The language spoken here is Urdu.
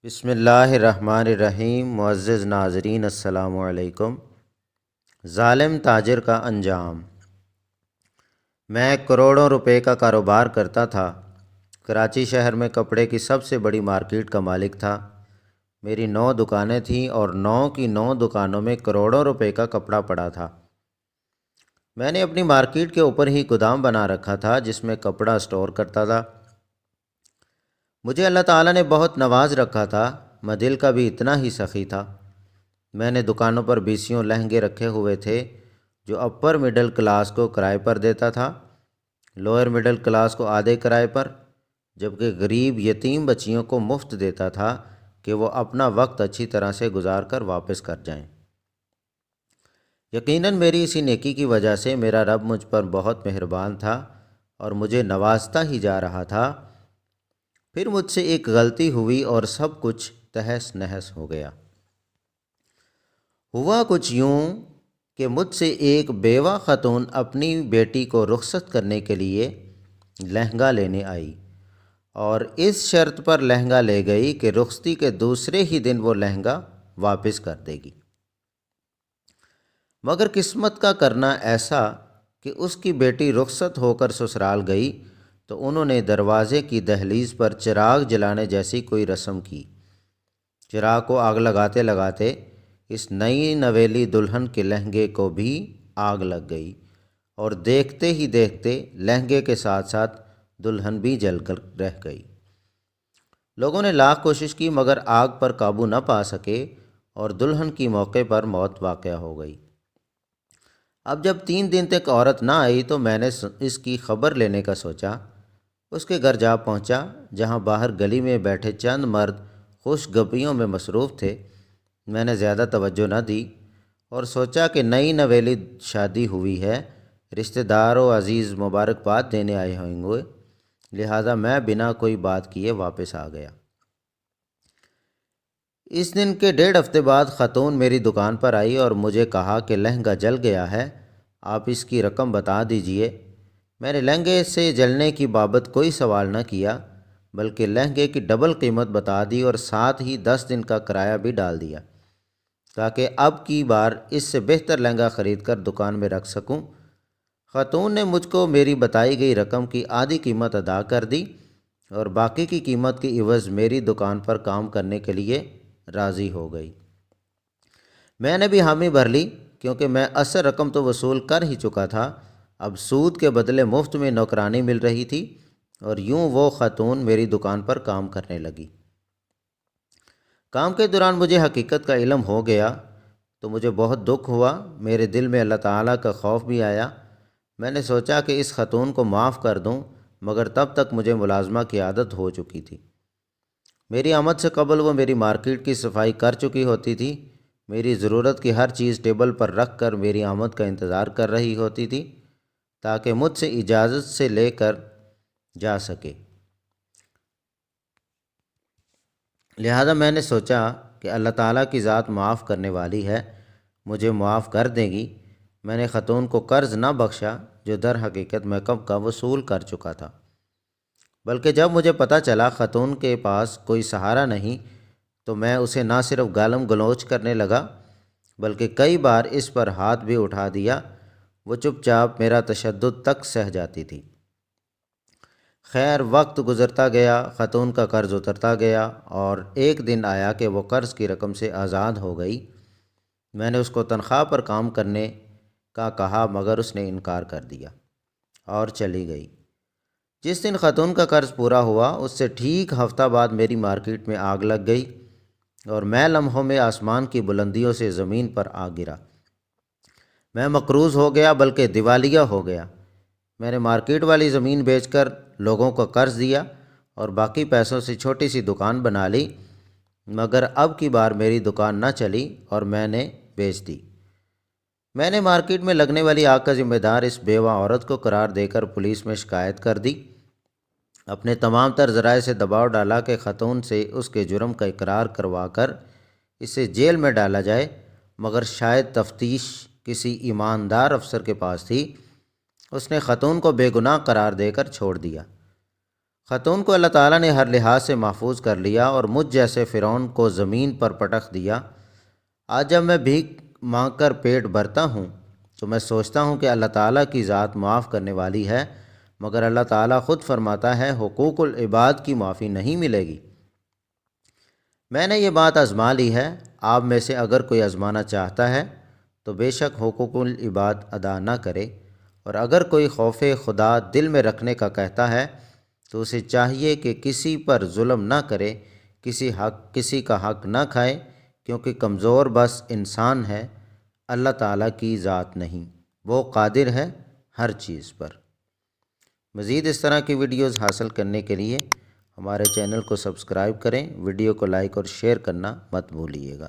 بسم اللہ الرحمن الرحیم۔ معزز ناظرین السلام علیکم۔ ظالم تاجر کا انجام۔ میں کروڑوں روپے کا کاروبار کرتا تھا۔ کراچی شہر میں کپڑے کی سب سے بڑی مارکیٹ کا مالک تھا۔ میری 9 دکانیں تھیں اور 9 کی 9 دکانوں میں کروڑوں روپے کا کپڑا پڑا تھا۔ میں نے اپنی مارکیٹ کے اوپر ہی گودام بنا رکھا تھا جس میں کپڑا سٹور کرتا تھا۔ مجھے اللہ تعالیٰ نے بہت نواز رکھا تھا، میں دل کا بھی اتنا ہی سخی تھا۔ میں نے دکانوں پر بیسیوں لہنگے رکھے ہوئے تھے جو اپر مڈل کلاس کو کرائے پر دیتا تھا، لوئر مڈل کلاس کو آدھے کرائے پر، جبکہ غریب یتیم بچیوں کو مفت دیتا تھا کہ وہ اپنا وقت اچھی طرح سے گزار کر واپس کر جائیں۔ یقیناً میری اسی نیکی کی وجہ سے میرا رب مجھ پر بہت مہربان تھا اور مجھے نوازتا ہی جا رہا تھا۔ پھر مجھ سے ایک غلطی ہوئی اور سب کچھ تہس نہس ہو گیا۔ ہوا کچھ یوں کہ مجھ سے ایک بیوہ خاتون اپنی بیٹی کو رخصت کرنے کے لیے لہنگا لینے آئی اور اس شرط پر لہنگا لے گئی کہ رخصتی کے دوسرے ہی دن وہ لہنگا واپس کر دے گی۔ مگر قسمت کا کرنا ایسا کہ اس کی بیٹی رخصت ہو کر سسرال گئی تو انہوں نے دروازے کی دہلیز پر چراغ جلانے جیسی کوئی رسم کی۔ چراغ کو آگ لگاتے لگاتے اس نئی نویلی دلہن کے لہنگے کو بھی آگ لگ گئی اور دیکھتے ہی دیکھتے لہنگے کے ساتھ ساتھ دلہن بھی جل کر رہ گئی۔ لوگوں نے لاکھ کوشش کی مگر آگ پر قابو نہ پا سکے اور دلہن کی موقع پر موت واقع ہو گئی۔ اب جب 3 دن تک عورت نہ آئی تو میں نے اس کی خبر لینے کا سوچا۔ اس کے گھر جا پہنچا جہاں باہر گلی میں بیٹھے چند مرد خوش گپیوں میں مصروف تھے۔ میں نے زیادہ توجہ نہ دی اور سوچا کہ نئی نویلی شادی ہوئی ہے، رشتہ دار و عزیز مبارکباد دینے آئے ہوں گے، لہٰذا میں بنا کوئی بات کیے واپس آ گیا۔ اس دن کے 1.5 ہفتے بعد خاتون میری دکان پر آئی اور مجھے کہا کہ لہنگا جل گیا ہے، آپ اس کی رقم بتا دیجئے۔ میں نے لہنگے سے جلنے کی بابت کوئی سوال نہ کیا بلکہ لہنگے کی ڈبل قیمت بتا دی اور ساتھ ہی 10 دن کا کرایہ بھی ڈال دیا تاکہ اب کی بار اس سے بہتر لہنگا خرید کر دکان میں رکھ سکوں۔ خاتون نے مجھ کو میری بتائی گئی رقم کی آدھی قیمت ادا کر دی اور باقی کی قیمت کی عوض میری دکان پر کام کرنے کے لیے راضی ہو گئی۔ میں نے بھی حامی بھر لی کیونکہ میں اصل رقم تو وصول کر ہی چکا تھا، اب سود کے بدلے مفت میں نوکرانی مل رہی تھی اور یوں وہ خاتون میری دکان پر کام کرنے لگی۔ کام کے دوران مجھے حقیقت کا علم ہو گیا تو مجھے بہت دکھ ہوا، میرے دل میں اللہ تعالیٰ کا خوف بھی آیا۔ میں نے سوچا کہ اس خاتون کو معاف کر دوں مگر تب تک مجھے ملازمہ کی عادت ہو چکی تھی۔ میری آمد سے قبل وہ میری مارکیٹ کی صفائی کر چکی ہوتی تھی، میری ضرورت کی ہر چیز ٹیبل پر رکھ کر میری آمد کا انتظار کر رہی ہوتی تھی تاکہ مجھ سے اجازت سے لے کر جا سکے۔ لہذا میں نے سوچا کہ اللہ تعالیٰ کی ذات معاف کرنے والی ہے، مجھے معاف کر دے گی۔ میں نے خاتون کو قرض نہ بخشا جو در حقیقت میں کب کا وصول کر چکا تھا، بلکہ جب مجھے پتہ چلا خاتون کے پاس کوئی سہارا نہیں تو میں اسے نہ صرف گالم گلوچ کرنے لگا بلکہ کئی بار اس پر ہاتھ بھی اٹھا دیا۔ وہ چپ چاپ میرا تشدد تک سہ جاتی تھی۔ خیر وقت گزرتا گیا، خاتون کا قرض اترتا گیا اور ایک دن آیا کہ وہ قرض کی رقم سے آزاد ہو گئی۔ میں نے اس کو تنخواہ پر کام کرنے کا کہا مگر اس نے انکار کر دیا اور چلی گئی۔ جس دن خاتون کا قرض پورا ہوا اس سے ٹھیک ہفتہ بعد میری مارکیٹ میں آگ لگ گئی اور میں لمحوں میں آسمان کی بلندیوں سے زمین پر آ گرا۔ میں مقروض ہو گیا بلکہ دیوالیہ ہو گیا۔ میں نے مارکیٹ والی زمین بیچ کر لوگوں کو قرض دیا اور باقی پیسوں سے چھوٹی سی دکان بنا لی مگر اب کی بار میری دکان نہ چلی اور میں نے بیچ دی۔ میں نے مارکیٹ میں لگنے والی آگ کا ذمہ دار اس بیوہ عورت کو قرار دے کر پولیس میں شکایت کر دی۔ اپنے تمام تر ذرائع سے دباؤ ڈالا کہ خاتون سے اس کے جرم کا اقرار کروا کر اسے جیل میں ڈالا جائے مگر شاید تفتیش کسی ایماندار افسر کے پاس تھی، اس نے خاتون کو بے گناہ قرار دے کر چھوڑ دیا۔ خاتون کو اللہ تعالیٰ نے ہر لحاظ سے محفوظ کر لیا اور مجھ جیسے فرعون کو زمین پر پٹخ دیا۔ آج جب میں بھیک مانگ کر پیٹ بھرتا ہوں تو میں سوچتا ہوں کہ اللہ تعالیٰ کی ذات معاف کرنے والی ہے، مگر اللہ تعالیٰ خود فرماتا ہے حقوق العباد کی معافی نہیں ملے گی۔ میں نے یہ بات آزما لی ہے، آپ میں سے اگر کوئی آزمانا چاہتا ہے تو بے شک حقوق العباد ادا نہ کرے، اور اگر کوئی خوف خدا دل میں رکھنے کا کہتا ہے تو اسے چاہیے کہ کسی پر ظلم نہ کرے، کسی کا حق نہ کھائے، کیونکہ کمزور بس انسان ہے، اللہ تعالیٰ کی ذات نہیں، وہ قادر ہے ہر چیز پر۔ مزید اس طرح کی ویڈیوز حاصل کرنے کے لیے ہمارے چینل کو سبسکرائب کریں، ویڈیو کو لائک اور شیئر کرنا مت بھولیے گا۔